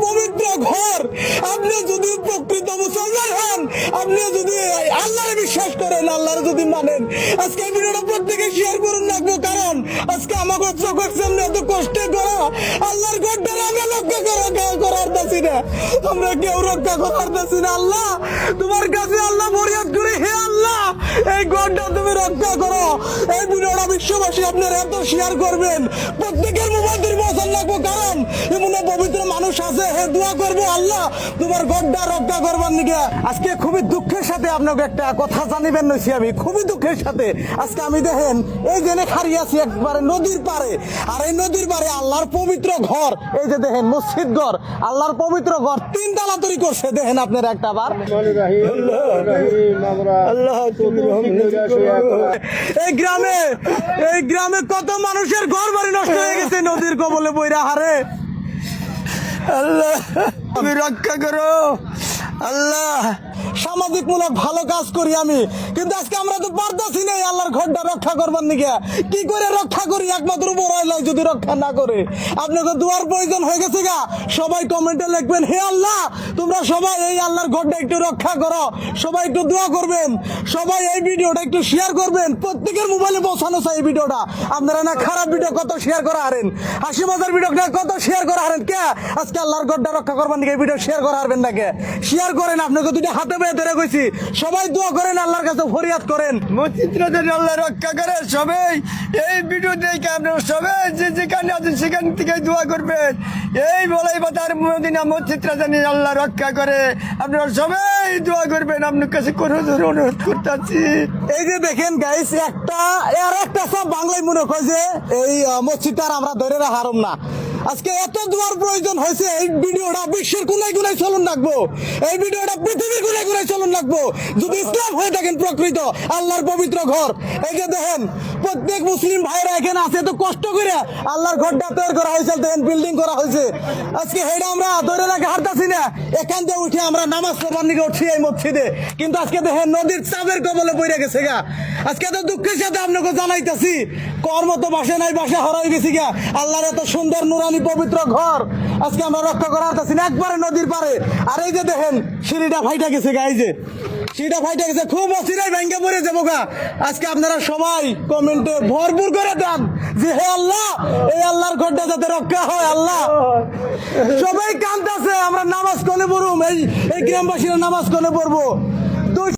পবিত্র ঘর। আপনি যদি প্রকৃত মুসলমান হন, আপনি যদি আল্লাহরে বিশ্বাস করেন, আল্লাহরে যদি মানেন, আজকে এই ভিডিওটা প্রত্যেকে শেয়ার করুন রাখবো। কারণ আজকে আমাকে চোখের সামনে এত কষ্টে করা আল্লাহর ঘরটারে আমরা রক্ষা করার দাসি না, আমরা কেউ রক্ষা করার দাসি না। আল্লাহ তোমার কাছে আল্লাহ ফরিয়াদ করি, হে আল্লাহ এই ঘরটা তুমি রক্ষা করো। এই ভিডিওটা বিশ্ববাসী আপনারা এত শেয়ার করবেন, প্রত্যেকের মোবাইল ধরে বসান লাগবো। কারণ এমন পবিত্র মানুষ আছে, হে দোয়া করবো আল্লাহ তোমার ঘরটা রক্ষা করবার নিকে। আজকে খুবই দুঃখের সাথে আপনাকে একটা কথা জানিবেন নইছি, আমি খুবই দুঃখের সাথে। আজকে আমি দেখেন এই জেনে খাড়িয়ে আছি একবারে নদীর পারে, আর এই নদীর পারে আল্লাহর পবিত্র ঘর, এই যে দেখেন মসজিদ ঘর, আল্লাহর পবিত্র ঘর 3 তালা তৈরি করছে। দেখেন আপনারা একটা বার এই গ্রামে কত মানুষের ঘর বাড়ি নষ্ট হয়ে গেছে নদীর কবলে বইরা। হারে আল্লাহ তুমি রক্ষা করো আল্লাহ। সামাজিক মূলক ভালো কাজ করি আমি, কিন্তু আজকে আমরা তো পারতাছি না আল্লাহর ঘরটা রক্ষা করবার নিকে। কি করে রক্ষা করি? একমাত্র বড় যদি রক্ষা না করে। আপনাকে দোয়ার প্রয়োজন হয়ে গেছে গা, সবাই কমেন্টে লিখবেন হে আল্লাহ তোমরা সবাই এই আল্লাহর ঘরটা একটু রক্ষা করো। সবাই একটু দোয়া করবেন, সবাই এই ভিডিওটা একটু শেয়ার করবেন, প্রত্যেকের মোবাইলে পৌঁছানো চাই এই ভিডিওটা। আপনারা না খারাপ ভিডিও কত শেয়ার করা হারেন, হাসি মজার ভিডিওটা কত শেয়ার করা হারেন, কে আজকে আল্লাহর ঘরটা রক্ষা করবার নিকে এই ভিডিও শেয়ার করা হারবেন না? কে শেয়ার করেন? আপনাকে দুইটা হাতে পেয়ে ধরে কইছি, সবাই দোয়া করেন, আল্লাহর কাছে ফরিয়াদ করেন মসজিদটা যেন আল্লাহ রক্ষা করে। সবাই এই ভিডিও দেখে আপনারা সবাই যে যেখানে আছেন সেখান থেকে দোয়া করবেন। এই বলাই বাতার মদিনা মসজিদটা যেন আল্লাহ রক্ষা করে, আপনারা সবাই দোয়া করবেন। আপনার কাছে কোনো অনুরোধ করতেছি। এই যে দেখেন গাইস, একটা সব বাংলায় মনে হয় যে এই মসজিদটা আমরা ধরে রাখারম না। আজকে এত দোয়ার প্রয়োজন হয়েছে, এই ভিডিওটা বিশ্বের কোনায় কোনায় চলন রাখবো, এই ভিডিওটা পৃথিবীর কোনায় কোনায় চলন রাখবো। যদি ইসলাম হয়ে থাকেন প্রকৃত আল্লাহর পবিত্র ঘর, এই যে দেখেন প্রত্যেক মুসলিম ভাইরা এখানে আছে, তো কষ্ট করে আল্লাহর ঘরটা তৈরি করা হয়েছে, দেখেন বিল্ডিং করা হয়েছে। আজকে হেটা আমরা ধরে রাখে হারতাছি না, এখান থেকে উঠে আমরা নামাজ পড়বার নিকে উঠছি এই মসজিদে, কিন্তু আজকে দেখেন নদীর চাপের কবলে পড়ে গেছে গা। আজকে তো দুঃখের সাথে আপনাকে জানাইতেছি, কর্ম তো বাসে নাই, বাসে হারাই গেছি গা। আল্লাহর এত সুন্দর নুরানি পবিত্র ঘর আজকে আমরা রক্ষা করা হারতাছি না, একবারে নদীর পারে। আর এই যে দেখেন সিঁড়িটা ফাইটা গেছে গা, এই যে সিঁড়িটা ফাইটা গেছে, খুব অচিরাই ভেঙে পড়ে যাবো গা। আজকে আপনারা সবাই কমেন্টে ভরপুর করে দেন যে হে আল্লাহ এই আল্লাহর ঘরটা যাতে রক্ষা হয়। আল্লাহ সবাই কাঁদতেছে, আমরা নামাজ কোনে পড়ুম, এই গ্রামবাসীরা নামাজ কোনে পড়বো।